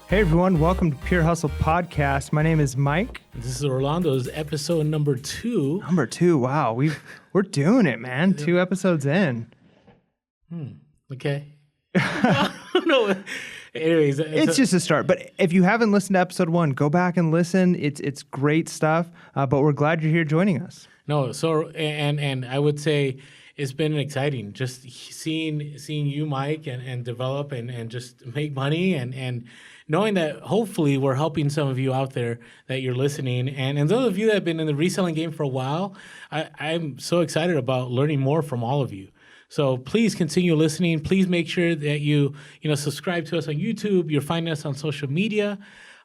Hey everyone, welcome to Pure Hustle Podcast. My name is Mike. This is Orlando's episode number 2. Number 2, wow, we're doing it, man. 2 episodes in. Okay. No. Anyways, it's just a start. But if you haven't listened to episode 1, go back and listen. It's great stuff. But we're glad you're here joining us. No, so and I would say it's been exciting just seeing you, Mike, and develop and just make money and knowing that hopefully we're helping some of you out there that you're listening. And those of you that have been in the reselling game for a while, I'm so excited about learning more from all of you. So please continue listening. Please make sure that you subscribe to us on YouTube. You're finding us on social media,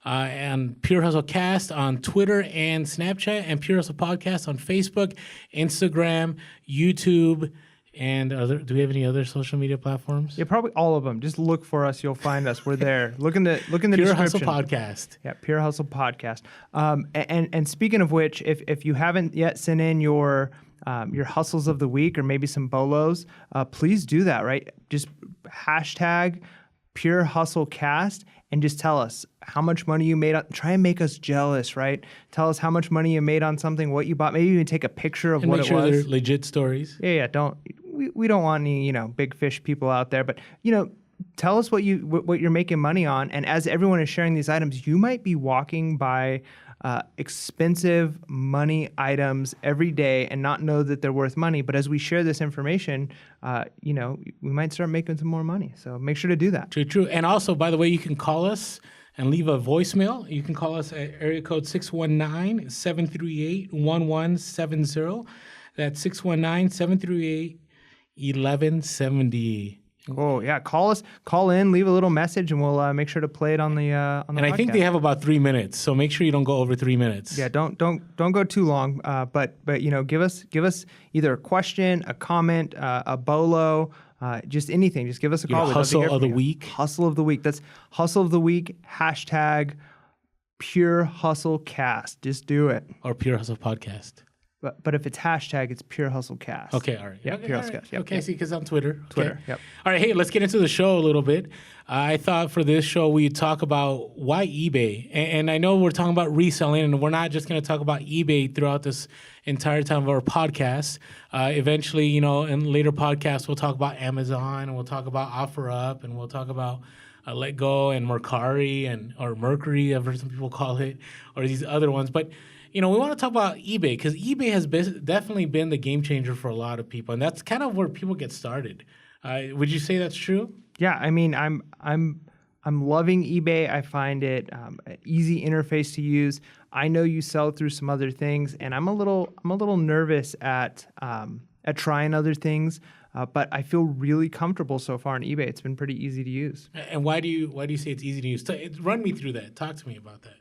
and Pure Hustle Cast on Twitter and Snapchat, and Pure Hustle Podcast on Facebook, Instagram, YouTube, and do we have any other social media platforms? Yeah, probably all of them. Just look for us; you'll find us. We're there. Look in the Pure description. Hustle Podcast. Yeah, Pure Hustle Podcast. And speaking of which, if you haven't yet sent in your hustles of the week or maybe some bolos, please do that. Right? Just hashtag Pure Hustle Cast and just tell us how much money you made. Try and make us jealous, right? Tell us how much money you made on something, what you bought. Maybe even take a picture of And what make it sure was. they're legit stories. Yeah. We don't want any big fish people out there, but tell us what you're making money on. And as everyone is sharing these items, you might be walking by expensive money items every day and not know that they're worth money. But as we share this information, we might start making some more money. So make sure to do that. True. And also, by the way, you can call us and leave a voicemail. You can call us at area code 619-738-1170. That's 619-738-1170. Oh yeah, call in, leave a little message, and we'll make sure to play it on the And podcast. I think they have about 3 minutes, so make sure you don't go over 3 minutes. Yeah, don't go too long. But give us either a question, a comment, a bolo, just anything. Just give us a call. Your hustle of the week. Hustle of the week. That's hustle of the week. Hashtag Pure Hustle Cast. Just do it. Or Pure Hustle Podcast. But if it's hashtag, it's Pure Hustle Cast. Okay, all right. Yeah, okay, Pure all Hustle right. Cast. Yep, okay, yep. see, because on Twitter. Twitter, Okay. yep. All right, hey, let's get into the show a little bit. I thought for this show we'd talk about why eBay. And I know we're talking about reselling, and we're not just going to talk about eBay throughout this entire time of our podcast. Eventually, in later podcasts, we'll talk about Amazon, and we'll talk about OfferUp, and we'll talk about Let Go and Mercari, or Mercury, I've heard some people call it, or these other ones. But we want to talk about eBay because eBay has definitely been the game changer for a lot of people, and that's kind of where people get started. Would you say that's true? Yeah, I mean, I'm loving eBay. I find it an easy interface to use. I know you sell through some other things, and I'm a little nervous at trying other things. But I feel really comfortable so far on eBay. It's been pretty easy to use. And why do you say it's easy to use? Run me through that. Talk to me about that.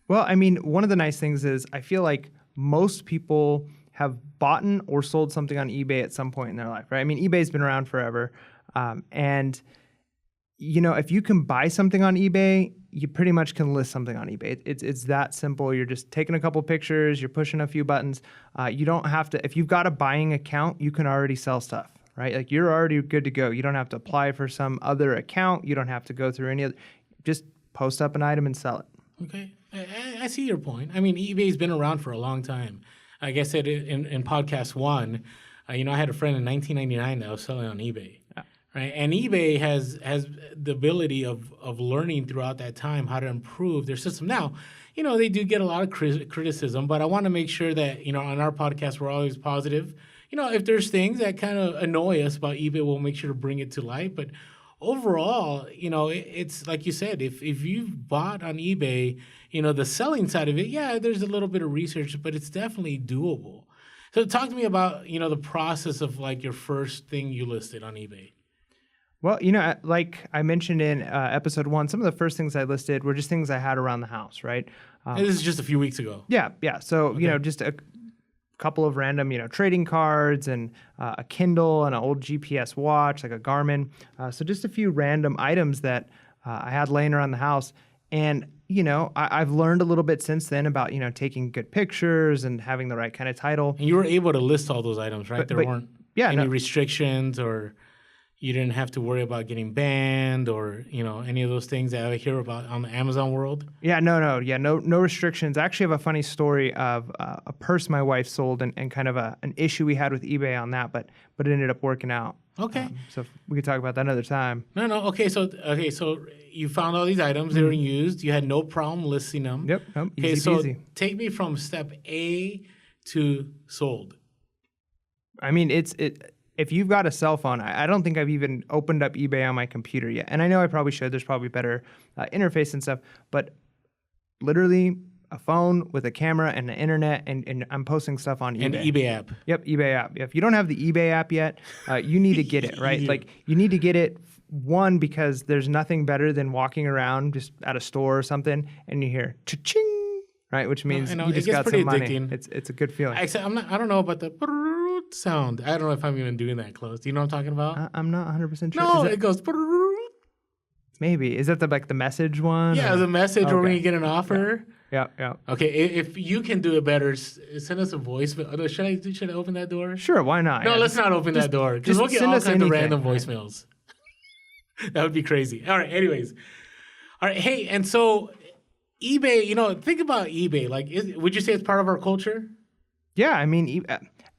Well, I mean, one of the nice things is I feel like most people have bought or sold something on eBay at some point in their life, right? I mean, eBay's been around forever. And if you can buy something on eBay, you pretty much can list something on eBay. It's that simple. You're just taking a couple pictures, you're pushing a few buttons. You don't have to, if you've got a buying account, you can already sell stuff, right? Like you're already good to go. You don't have to apply for some other account. You don't have to go through any other, just post up an item and sell it. Okay. I see your point. I mean, eBay's been around for a long time. Like I said in podcast 1, I had a friend in 1999 that was selling on eBay. Right, and eBay has the ability of learning throughout that time how to improve their system. Now, they do get a lot of criticism, but I want to make sure that on our podcast we're always positive. If there's things that kind of annoy us about eBay, we'll make sure to bring it to light. But overall, it's like you said, if you've bought on eBay, the selling side of it, yeah, there's a little bit of research, but it's definitely doable. So talk to me about the process of like your first thing you listed on eBay. Well, like I mentioned in episode 1, some of the first things I listed were just things I had around the house, right? This is just a few weeks ago. Yeah. So, Okay. Just a couple of random, trading cards and a Kindle and an old GPS watch, like a Garmin. So just a few random items that I had laying around the house. And, I've learned a little bit since then about, taking good pictures and having the right kind of title. And you were able to list all those items, right? There weren't any no. restrictions or... you didn't have to worry about getting banned or, any of those things that I hear about on the Amazon world? Yeah, no restrictions. I actually have a funny story of a purse my wife sold and kind of an issue we had with eBay on that, but it ended up working out. Okay. So we could talk about that another time. No. Okay. So you found all these items. They were used. You had no problem listing them. Yep. Okay. Easy So peasy. take me from step A to sold. I mean, if you've got a cell phone, I don't think I've even opened up eBay on my computer yet. And I know I probably should. There's probably better interface and stuff. But literally a phone with a camera and the internet, and I'm posting stuff on eBay. And eBay app. Yep, eBay app. If you don't have the eBay app yet, you need to get it, right? Like, you need to get it, one, because there's nothing better than walking around just at a store or something, and you hear cha-ching, right? Which means I know, you just it gets got pretty some money. addicting. It's a good feeling. Except I don't know about the sound. I don't know if I'm even doing that close. Do you know what I'm talking about? I'm not 100% sure. No, it goes. Maybe. Is that the message one? Yeah, or? the message Okay. or when you get an offer. Yeah. Okay, if you can do it better, send us a voice. Should I open that door? Sure, why not? No, Yeah, let's not open that door because just we'll get send all us kinds of anything. random voicemails. That would be crazy. All right. Anyways, all right. Hey, and so eBay. Think about eBay. Like, would you say it's part of our culture? Yeah, I mean,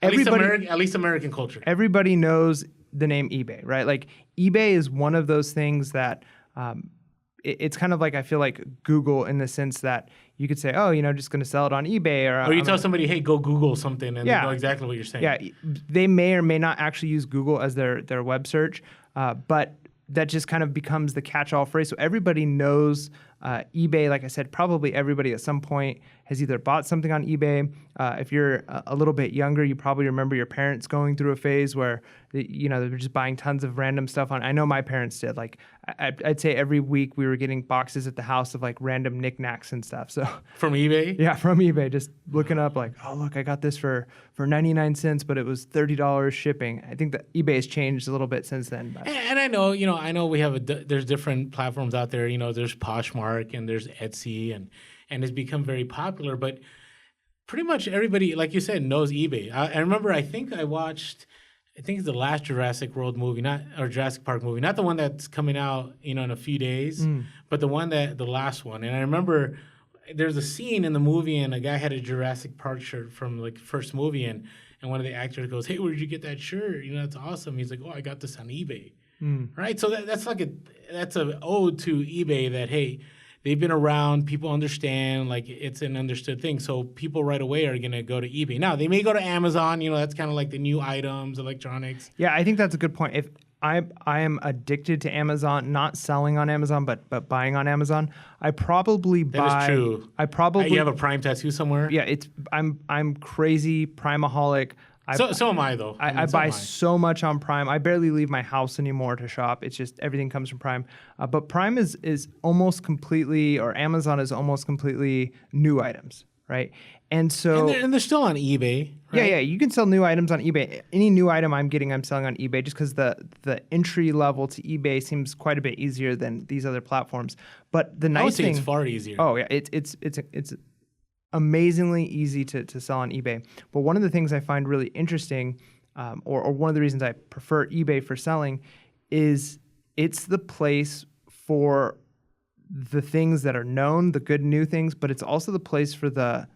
At least American culture. everybody knows the name eBay, right? Like, eBay is one of those things that it's kind of like, I feel like Google, in the sense that you could say, oh, just going to sell it on eBay, or you tell somebody, hey, go Google something, and they know exactly what you're saying. Yeah, they may or may not actually use Google as their web search, but that just kind of becomes the catch-all phrase. So everybody knows eBay. Like I said, probably everybody at some point has either bought something on eBay. If you're a little bit younger, you probably remember your parents going through a phase where they were just buying tons of random stuff on. I know my parents did. Like, I'd say every week we were getting boxes at the house of like random knickknacks and stuff. So From eBay? yeah, from eBay, just looking up like, oh, look, I got this for 99 cents, but it was $30 shipping. I think that eBay has changed a little bit since then. But. And I know we have there's different platforms out there. There's Poshmark and there's Etsy, and it's become very popular. But pretty much everybody, like you said, knows eBay. I remember, I think it's the last Jurassic World movie, Jurassic Park movie, not the one that's coming out, in a few days, but the last one. And I remember there's a scene in the movie, and a guy had a Jurassic Park shirt from like first movie, and one of the actors goes, "Hey, where did you get that shirt? That's awesome." He's like, "Oh, I got this on eBay." Right? So that's an ode to eBay that, hey, they've been around, people understand, like, it's an understood thing. So people right away are going to go to eBay. Now, they may go to Amazon, that's kind of like the new items, electronics. Yeah, I think that's a good point. If I am addicted to Amazon, not selling on Amazon, but buying on Amazon, I probably buy. That is true. You have a Prime tattoo somewhere? Yeah, I'm crazy Primeaholic. So am I, though. I buy so much on Prime. I barely leave my house anymore to shop. It's just everything comes from Prime. But Prime is almost completely, or Amazon is almost completely new items, right? And so and they're still on eBay, right? Yeah, you can sell new items on eBay. Any new item I'm selling on eBay, just because the entry level to eBay seems quite a bit easier than these other platforms. But the nice I would say thing, it's far easier. Oh yeah, it's amazingly easy to sell on eBay. But one of the things I find really interesting, or one of the reasons I prefer eBay for selling, is it's the place for the things that are known, the good new things, but it's also the place for the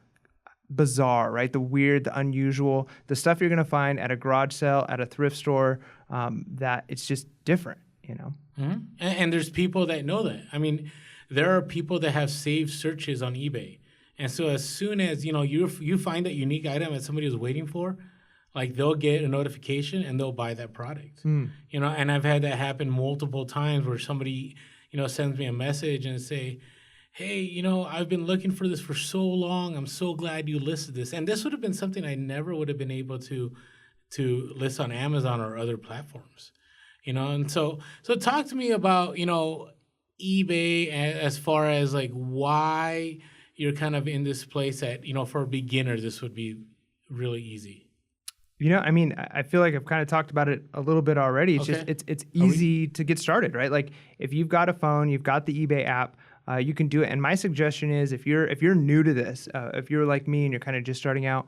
bizarre, right? The weird, the unusual, the stuff you're going to find at a garage sale, at a thrift store, that it's just different, Mm-hmm. And there's people that know that. I mean, there are people that have saved searches on eBay. And so as soon as, you find that unique item that somebody was waiting for, like, they'll get a notification and they'll buy that product. And I've had that happen multiple times where somebody, sends me a message and say, "Hey, I've been looking for this for so long. I'm so glad you listed this." And this would have been something I never would have been able to list on Amazon or other platforms. And so talk to me about, eBay as far as like why you're kind of in this place that, for a beginner, this would be really easy. I feel like I've kind of talked about it a little bit already. It's Okay. just it's easy to get started, right? Like, if you've got a phone, you've got the eBay app, you can do it. And my suggestion is, if you're new to this, if you're like me and you're kind of just starting out,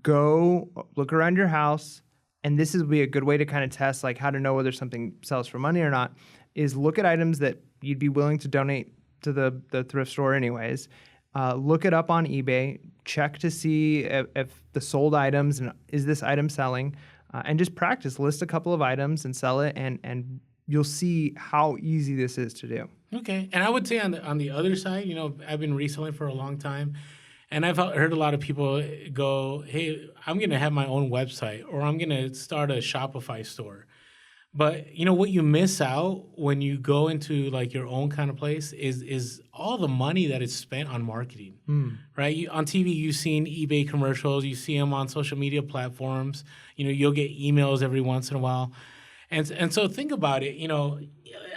go look around your house and this would be a good way to kind of test like how to know whether something sells for money or not, is look at items that you'd be willing to donate to the thrift store anyways. Look it up on eBay, check to see if the sold items and is this item selling, and just practice. List a couple of items and sell it, and you'll see how easy this is to do. Okay, and I would say on the other side, I've been reselling for a long time, and I've heard a lot of people go, "Hey, I'm going to have my own website, or I'm going to start a Shopify store." But what you miss out when you go into like your own kind of place is all the money that is spent on marketing, right? On TV, you've seen eBay commercials, you see them on social media platforms. You'll get emails every once in a while, and so think about it.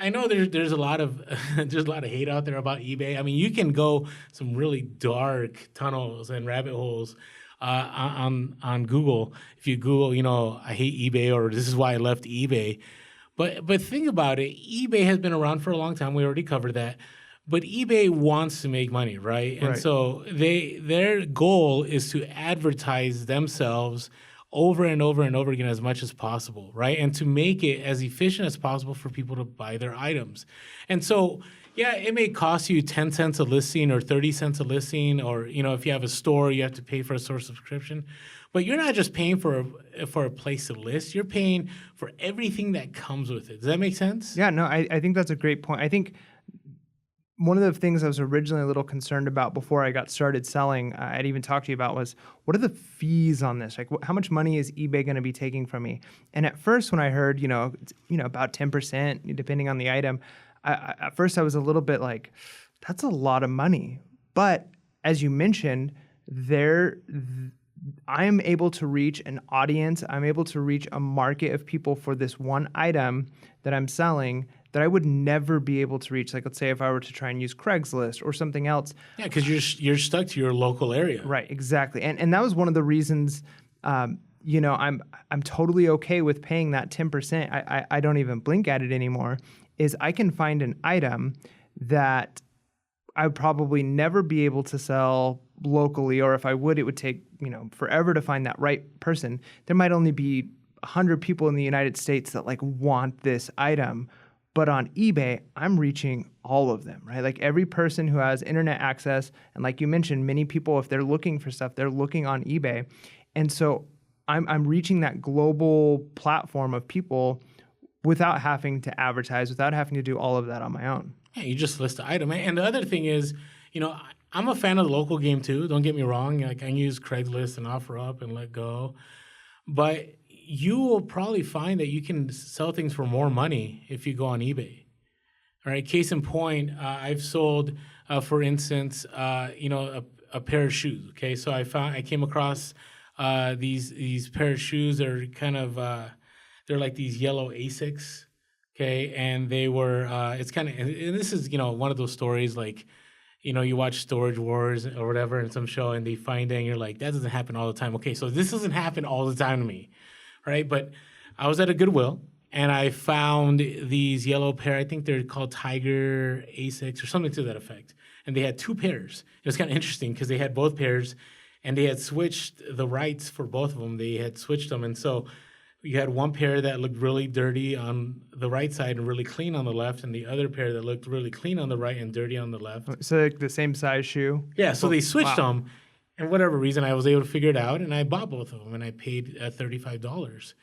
I know there's a lot of there's a lot of hate out there about eBay. I mean, you can go some really dark tunnels and rabbit holes on Google. If you Google, I hate eBay, or this is why I left eBay. But think about it. eBay has been around for a long time. We already covered that. But eBay wants to make money, right? And so their goal is to advertise themselves over and over and over again as much as possible, right? And to make it as efficient as possible for people to buy their items. And so, yeah, it may cost you 10 cents a listing or 30 cents a listing, or, if you have a store, you have to pay for a store subscription. But you're not just paying for a place to list. You're paying for everything that comes with it. Does that make sense? Yeah, no, I think that's a great point. I think one of the things I was originally a little concerned about before I got started selling, I'd even talked to you about, was what are the fees on this? Like, how much money is eBay going to be taking from me? And at first, when I heard, about 10%, depending on the item, at first I was a little bit like, that's a lot of money. But as you mentioned, I'm able to reach an audience. I'm able to reach a market of people for this one item that I'm selling that I would never be able to reach. Like, let's say if I were to try and use Craigslist or something else. Yeah, because you're stuck to your local area. Right, exactly. And that was one of the reasons, I'm totally okay with paying that 10%. I don't even blink at it anymore, is I can find an item that I would probably never be able to sell locally, or if I would, it would take, forever to find that right person. There might only be 100 people in the United States that want this item. But on eBay, I'm reaching all of them, right? Like every person who has internet access, and like you mentioned, many people, if they're looking for stuff, they're looking on eBay. And so I'm reaching that global platform of people without having to advertise, without having to do all of that on my own. Yeah, you just list the item. And the other thing is, I'm a fan of the local game too. Don't get me wrong. Like, I use Craigslist and OfferUp and Let Go. But you will probably find that you can sell things for more money if you go on eBay. All right. Case in point, I've sold, for instance, a pair of shoes. Okay, so I came across these pair of shoes. They're kind of they're like these yellow Asics. Okay, and they were it's kind of, and this is one of those stories like, you watch Storage Wars or whatever in some show, and they find it, and you're like, that doesn't happen all the time. Okay, so this doesn't happen all the time to me. Right, but I was at a Goodwill and I found these yellow pair. I think they're called Tiger Asics or something to that effect. And they had two pairs. It was kind of interesting because they had both pairs, and they had switched the rights for both of them. They had switched them, and so you had one pair that looked really dirty on the right side and really clean on the left, and the other pair that looked really clean on the right and dirty on the left. So like the same size shoe. Yeah. So they switched them. And whatever reason, I was able to figure it out, and I bought both of them, and I paid $35.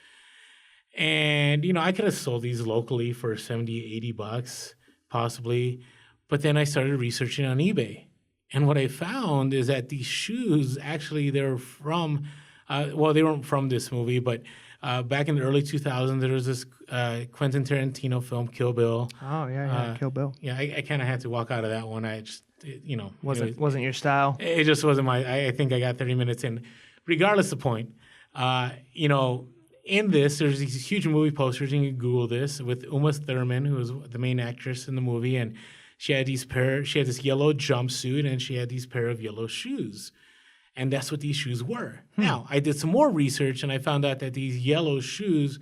And, I could have sold these locally for $70, $80, possibly. But then I started researching on eBay. And what I found is that these shoes, actually, they're from, they weren't from this movie, but back in the early 2000s, there was this Quentin Tarantino film, Kill Bill. Oh, yeah, Kill Bill. Yeah, I kind of had to walk out of that one. I just... wasn't your style. It just wasn't I think I got 30 minutes in. Regardless of the point, in this, there's these huge movie posters, and you can Google this, with Uma Thurman, who was the main actress in the movie, and she had this yellow jumpsuit, and she had these pair of yellow shoes. And that's what these shoes were. Now, I did some more research, and I found out that these yellow shoes,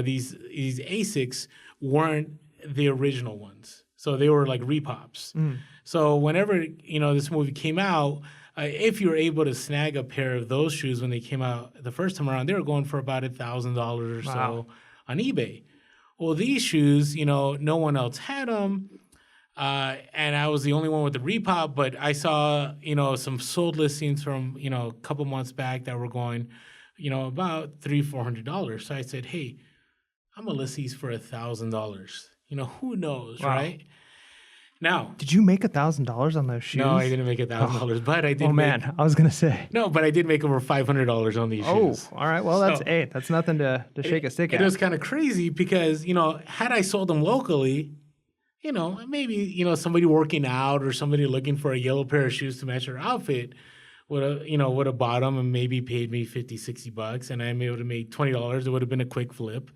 these Asics, weren't the original ones. So they were like repops. So whenever, this movie came out, if you were able to snag a pair of those shoes when they came out the first time around, they were going for about $1,000 or so on eBay. Well, these shoes, no one else had them. And I was the only one with the repop, but I saw, some sold listings from, a couple months back that were going, about $300-$400. So I said, hey, I'm gonna list these for $1,000. Who knows, right? Now, did you make $1,000 on those shoes? No, I didn't make $1,000, but I did. Oh man, I was gonna say no, but I did make over $500 on these shoes. Oh, all right. Well, that's nothing to shake a stick at. It was kind of crazy because had I sold them locally, maybe somebody working out or somebody looking for a yellow pair of shoes to match their outfit would have bought them and maybe paid me $50-$60, and I would have made $20. It would have been a quick flip.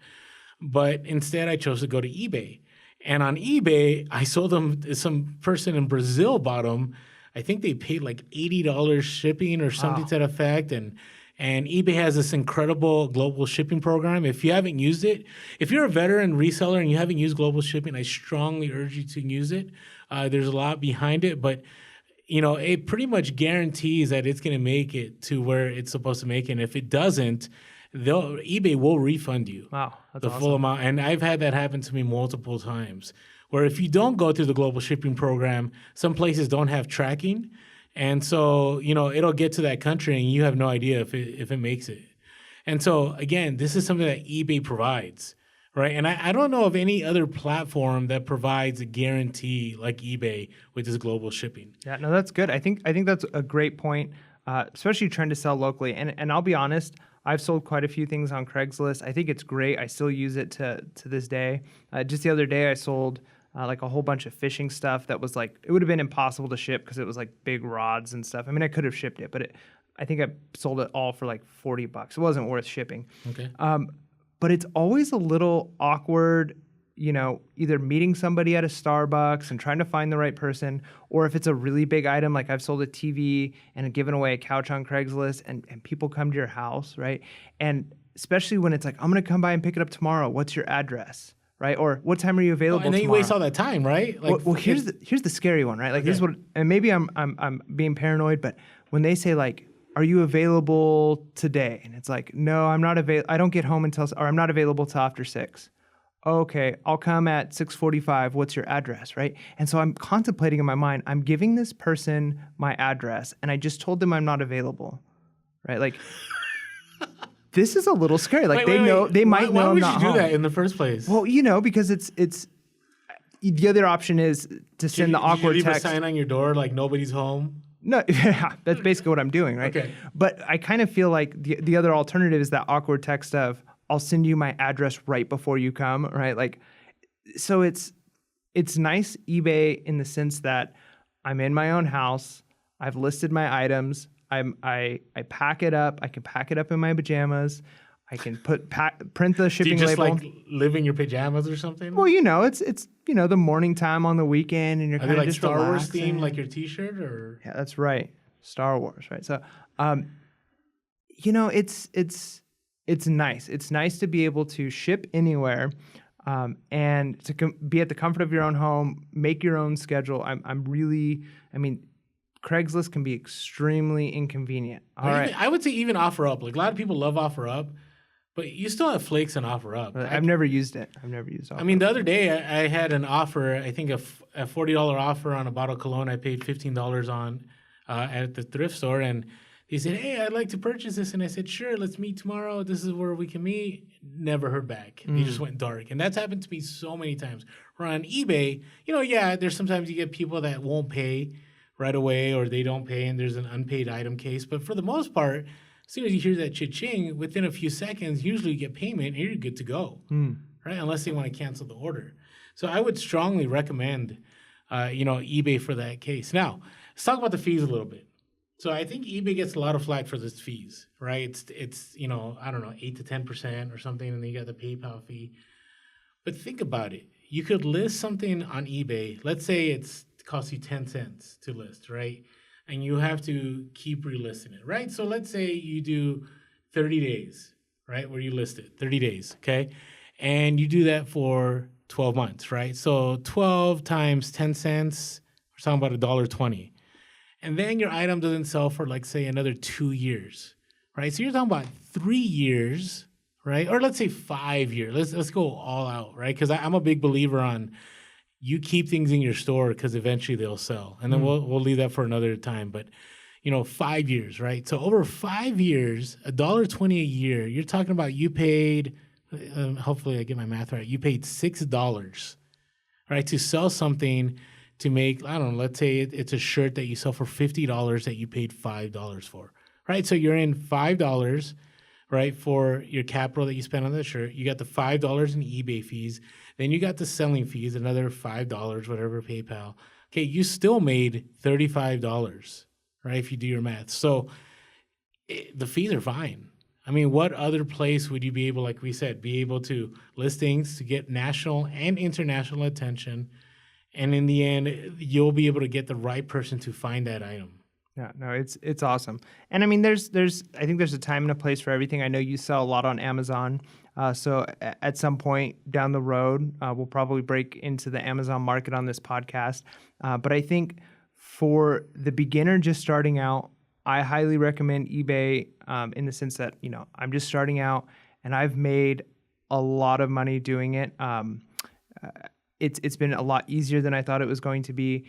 But instead, I chose to go to eBay. And on eBay, I sold them, some person in Brazil bought them. I think they paid like $80 shipping or something to that effect. And eBay has this incredible global shipping program. If you haven't used it, if you're a veteran reseller and you haven't used global shipping, I strongly urge you to use it. There's a lot behind it, but it pretty much guarantees that it's going to make it to where it's supposed to make it. And if it doesn't, eBay will refund you the full amount. And I've had that happen to me multiple times, where if you don't go through the global shipping program, some places don't have tracking. And so, it'll get to that country and you have no idea if it makes it. And so, again, this is something that eBay provides, right? And I don't know of any other platform that provides a guarantee like eBay with this global shipping. Yeah, no, that's good. I think that's a great point, especially trying to sell locally. And I'll be honest, I've sold quite a few things on Craigslist. I think it's great. I still use it to this day. Just the other day, I sold like a whole bunch of fishing stuff that was like, it would have been impossible to ship because it was like big rods and stuff. I mean, I could have shipped it, but I think I sold it all for like $40. It wasn't worth shipping. Okay. But it's always a little awkward, either meeting somebody at a Starbucks and trying to find the right person, or if it's a really big item, like I've sold a TV and given away a couch on Craigslist, and people come to your house, right? And especially when it's like, I'm going to come by and pick it up tomorrow. What's your address, right? Or what time are you available and then tomorrow? You waste all that time, right? Like, well, here's the scary one, right? Like this is what, and maybe I'm being paranoid, but when they say like, are you available today? And it's like, no, I'm not available. I don't get home or I'm not available till after 6. Okay, I'll come at 6:45. What's your address, right? And so I'm contemplating in my mind, I'm giving this person my address, and I just told them I'm not available, right? Like, this is a little scary. Like, they might know I'm not home. Why would you do that in the first place? Well, because it's the other option is to send the awkward text. Did you leave text. a sign on your door like nobody's home? No, yeah, that's basically what I'm doing, right? Okay. But I kind of feel like the other alternative is that awkward text of, I'll send you my address right before you come, right? Like, so it's nice eBay in the sense that I'm in my own house. I've listed my items. I pack it up. I can pack it up in my pajamas. I can print the shipping label. Do you just like live in your pajamas or something? Well, it's the morning time on the weekend, and you're kind of like just Star Wars relaxing. themed, like your T-shirt, or yeah, that's right, Star Wars, right? So, it's nice. It's nice to be able to ship anywhere, and to be at the comfort of your own home, make your own schedule. Craigslist can be extremely inconvenient. I would say even OfferUp. Like a lot of people love OfferUp, but you still have flakes on OfferUp. I've never used it. I've never used OfferUp. The other day I had an offer. I think a $40 offer on a bottle of cologne. I paid $15 on at the thrift store, and he said, "Hey, I'd like to purchase this," and I said, "Sure, let's meet tomorrow. This is where we can meet." Never heard back. They just went dark, and that's happened to me so many times. Where on eBay, there's sometimes you get people that won't pay right away, or they don't pay, and there's an unpaid item case. But for the most part, as soon as you hear that cha-ching, within a few seconds, usually you get payment, and you're good to go, right? Unless they want to cancel the order. So I would strongly recommend, eBay for that case. Now, let's talk about the fees a little bit. So I think eBay gets a lot of flack for its fees, right? It's 8 to 10% or something, and then you got the PayPal fee. But think about it. You could list something on eBay. Let's say it costs you 10 cents to list, right? And you have to keep relisting it, right? So let's say you do 30 days, right, where you list it, 30 days, okay? And you do that for 12 months, right? So 12 times 10 cents, we're talking about $1.20. and then your item doesn't sell for like say another 2 years, right? So you're talking about 3 years, right? Or let's say 5 years. Let's go all out, right? Because I'm a big believer on you keep things in your store because eventually they'll sell, and then we'll leave that for another time. But 5 years, right? So over 5 years, $1.20 a year. You're talking about you paid. Hopefully, I get my math right. You paid $6, right, to sell something to make. I don't know. Let's say it's a shirt that you sell for $50 that you paid $5 for, right? So you're in $5, right, for your capital that you spent on the shirt. You got the $5 in eBay fees. Then you got the selling fees, another $5, whatever, PayPal. Okay, you still made $35, right, if you do your math. So the fees are fine. I mean, what other place would you be able, like we said, be able to list things to get national and international attention, and in the end, you'll be able to get the right person to find that item. Yeah, no, it's awesome. And I mean, I think there's a time and a place for everything. I know you sell a lot on Amazon. So at some point down the road, we'll probably break into the Amazon market on this podcast. But I think for the beginner just starting out, I highly recommend eBay in the sense that, I'm just starting out and I've made a lot of money doing it. It's been a lot easier than I thought it was going to be.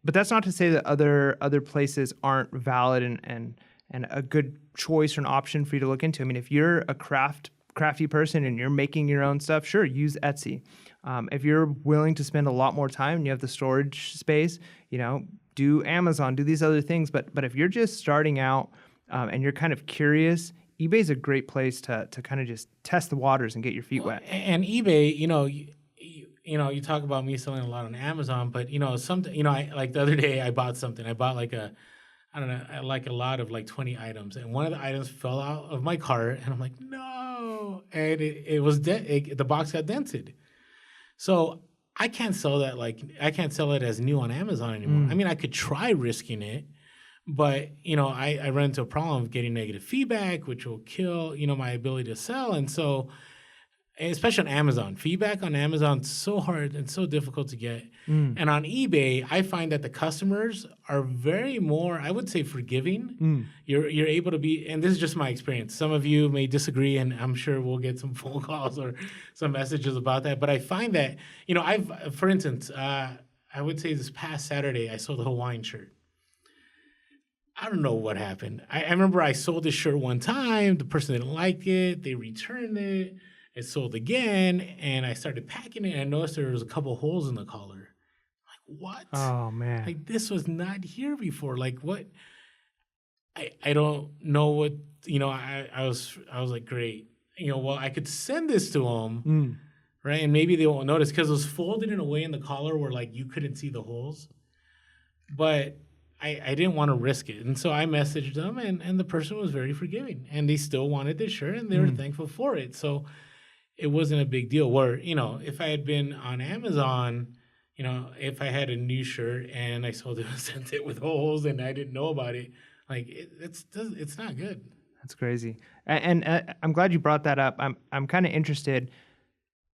But that's not to say that other places aren't valid and a good choice or an option for you to look into. I mean, if you're a crafty person and you're making your own stuff, sure, use Etsy. If you're willing to spend a lot more time and you have the storage space, do Amazon, do these other things. But if you're just starting out and you're kind of curious, eBay's a great place to kind of just test the waters and get your feet wet. And eBay, you talk about me selling a lot on Amazon, but I like the other day I bought something. I bought like a lot of like 20 items, and one of the items fell out of my cart, and I'm like, no, and it was the box got dented. So I can't sell that I can't sell it as new on Amazon anymore. I mean, I could try risking it, but I run into a problem of getting negative feedback, which will kill my ability to sell, and so. Especially on Amazon. Feedback on Amazon is so hard and so difficult to get. And on eBay, I find that the customers are very more, I would say, forgiving. You're able to be, and this is just my experience. Some of you may disagree, and I'm sure we'll get some phone calls or some messages about that. But I find that, for instance, I would say this past Saturday, I sold a Hawaiian shirt. I don't know what happened. I remember I sold this shirt one time. The person didn't like it. They returned it. It sold again, and I started packing it, and I noticed there was a couple holes in the collar. I'm like, what? Oh, man. Like, this was not here before. Like, what? I don't know what, I was like, great. Well, I could send this to them, right? And maybe they won't notice because it was folded in a way in the collar where, like, you couldn't see the holes. But I didn't want to risk it. And so I messaged them, and the person was very forgiving. And they still wanted this shirt, and they were thankful for it. So it wasn't a big deal. Where, if I had been on Amazon, if I had a new shirt and I sold it and sent it with holes and I didn't know about it, like it's not good. That's crazy. And I'm glad you brought that up. I'm kind of interested,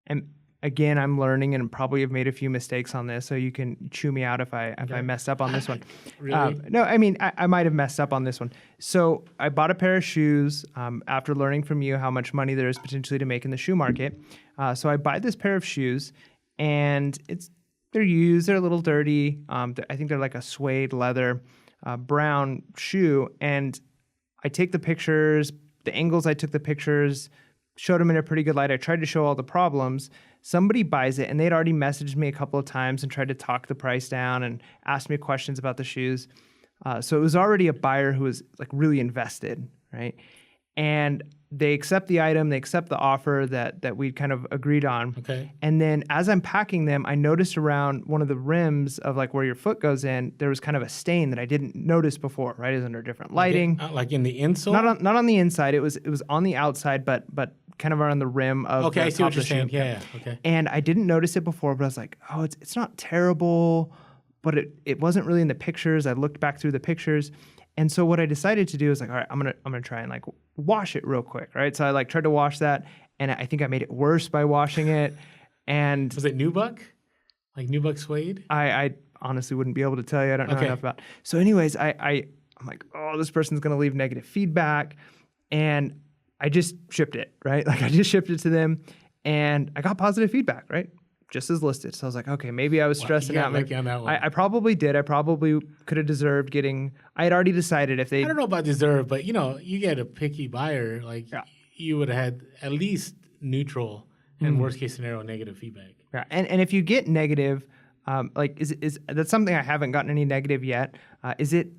and again, I'm learning and probably have made a few mistakes on this, so you can chew me out if I messed up on this one. Really? No, I mean, I might have messed up on this one. So I bought a pair of shoes after learning from you how much money there is potentially to make in the shoe market. So I buy this pair of shoes, and they're used. They're a little dirty. I think they're like a suede leather brown shoe, and I take the pictures, the angles I took the pictures, showed them in a pretty good light. I tried to show all the problems. Somebody buys it, and they'd already messaged me a couple of times and tried to talk the price down and asked me questions about the shoes. So it was already a buyer who was like really invested, right? And they accept the item, they accept the offer that we kind of agreed on. Okay. And then as I'm packing them, I noticed around one of the rims of like where your foot goes in, there was kind of a stain that I didn't notice before, right? It was under different lighting. Like in the insole? Not on the inside. It was on the outside, but kind of around the rim of okay, the I see top what of you're the saying. shoe. Yeah, okay. And I didn't notice it before, but I was like, oh, it's not terrible, but it wasn't really in the pictures. I looked back through the pictures. And so what I decided to do is like, all right, I'm gonna try and like wash it real quick, right? So I like tried to wash that, and I think I made it worse by washing it. And was it Nubuck? Like Nubuck suede? I honestly wouldn't be able to tell you. I don't know Okay. enough about. So anyways, I'm like, oh, this person's going to leave negative feedback. And I just shipped it, right? Like I just shipped it to them and I got positive feedback, right? Just as listed. So I was like, okay, maybe I was stressing out. Lucky on that one. I probably did. I probably could have deserved getting, I had already decided if they. I don't know about deserve, but you get a picky buyer, like you would have had at least neutral and worst case scenario negative feedback. Yeah. And if you get negative, like is that's something I haven't gotten any negative yet. Is it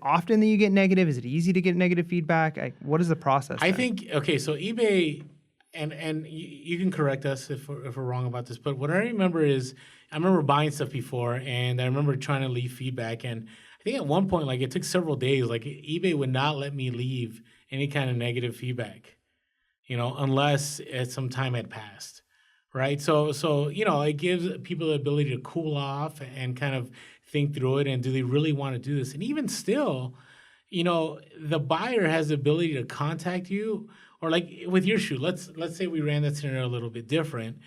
often that you get negative? Is it easy to get negative feedback? What is the process? I think, okay, so eBay, and you can correct us if we're wrong about this, but what I remember is I remember buying stuff before, and I remember trying to leave feedback, and I think at one point, like it took several days, like eBay would not let me leave any kind of negative feedback, unless some time had passed, right? So it gives people the ability to cool off and kind of think through it, and do they really want to do this? And even still, the buyer has the ability to contact you, or like with your shoe, let's say we ran that scenario a little bit different.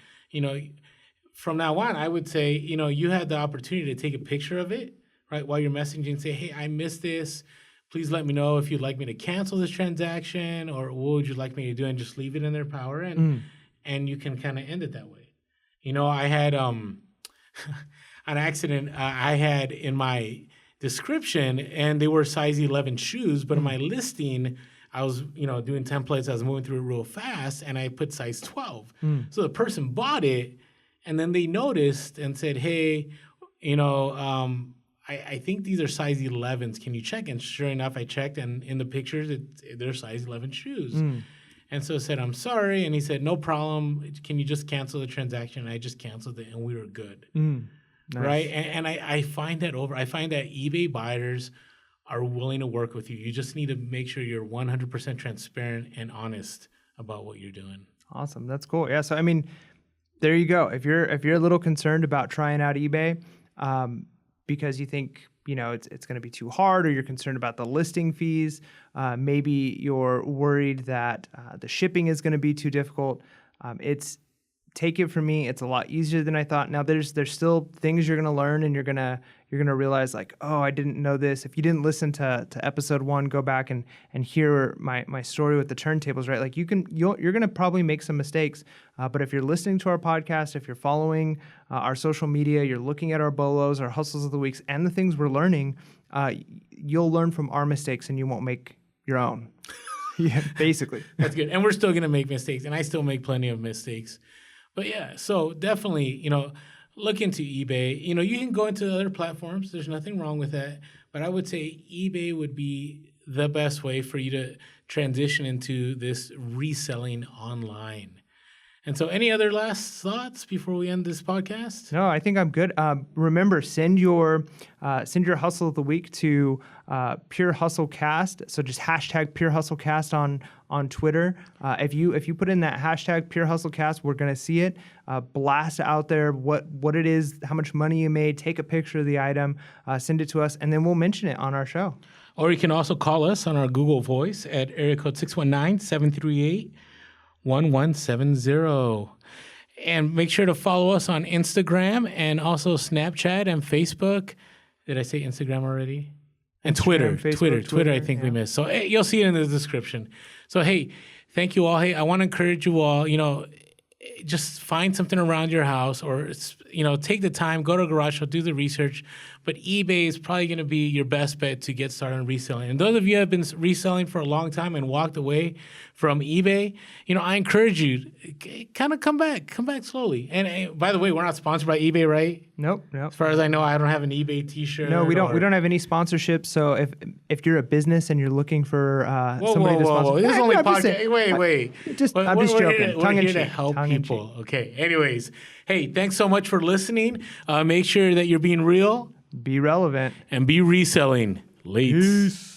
From now on, I would say, you had the opportunity to take a picture of it, right, while you're messaging and say, hey, I missed this. Please let me know if you'd like me to cancel this transaction, or what would you like me to do, and just leave it in their power, and you can kind of end it that way. I had an accident I had in my description, and they were size 11 shoes, but in my listing, I was, doing templates. I was moving through it real fast, and I put size 12. So the person bought it, and then they noticed and said, hey, I think these are size 11s. Can you check? And sure enough, I checked, and in the pictures, they're size 11 shoes. And so I said, I'm sorry. And he said, no problem. Can you just cancel the transaction? And I just canceled it, and we were good. Nice. Right? And I find that eBay buyers are willing to work with you. You just need to make sure you're 100% transparent and honest about what you're doing. Awesome. That's cool. Yeah. So, I mean, there you go. If you're a little concerned about trying out eBay, because you think, it's going to be too hard, or you're concerned about the listing fees, maybe you're worried that the shipping is going to be too difficult. Take it from me, it's a lot easier than I thought. Now there's still things you're gonna learn, and you're gonna realize like, oh, I didn't know this. If you didn't listen to episode 1, go back and hear my story with the turntables, right? Like you're gonna probably make some mistakes, but if you're listening to our podcast, if you're following our social media, you're looking at our bolos, our hustles of the weeks, and the things we're learning, you'll learn from our mistakes, and you won't make your own. Yeah, basically. That's good. And we're still gonna make mistakes, and I still make plenty of mistakes. But yeah, so definitely, look into eBay. You can go into other platforms. There's nothing wrong with that. But I would say eBay would be the best way for you to transition into this reselling online. And so any other last thoughts before we end this podcast? No, I think I'm good. Remember, send your hustle of the week to Pure Hustle Cast. So just hashtag Pure Hustle Cast on Twitter. If you put in that hashtag Pure Hustle Cast, we're gonna see it. Blast out there what it is, how much money you made. Take a picture of the item, send it to us, and then we'll mention it on our show. Or you can also call us on our Google Voice at area code 619-738-1170. And make sure to follow us on Instagram and also Snapchat and Facebook. Did I say Instagram already? And Twitter. Twitter, I think we missed. So hey, you'll see it in the description. So hey, thank you all. Hey, I want to encourage you all, just find something around your house, or take the time, go to a garage sale, do the research. But eBay is probably going to be your best bet to get started on reselling. And those of you who have been reselling for a long time and walked away from eBay, I encourage you, kind of come back slowly. And by the way, we're not sponsored by eBay, right? Nope. As far as I know, I don't have an eBay T-shirt. No, we don't have any sponsorships. So if you're a business and you're looking for somebody to sponsor, this is only podcast. Wait. I'm just joking. We're here to help people. Okay. Anyways, hey, thanks so much for listening. Make sure that you're being real, be relevant, and be reselling. Peace.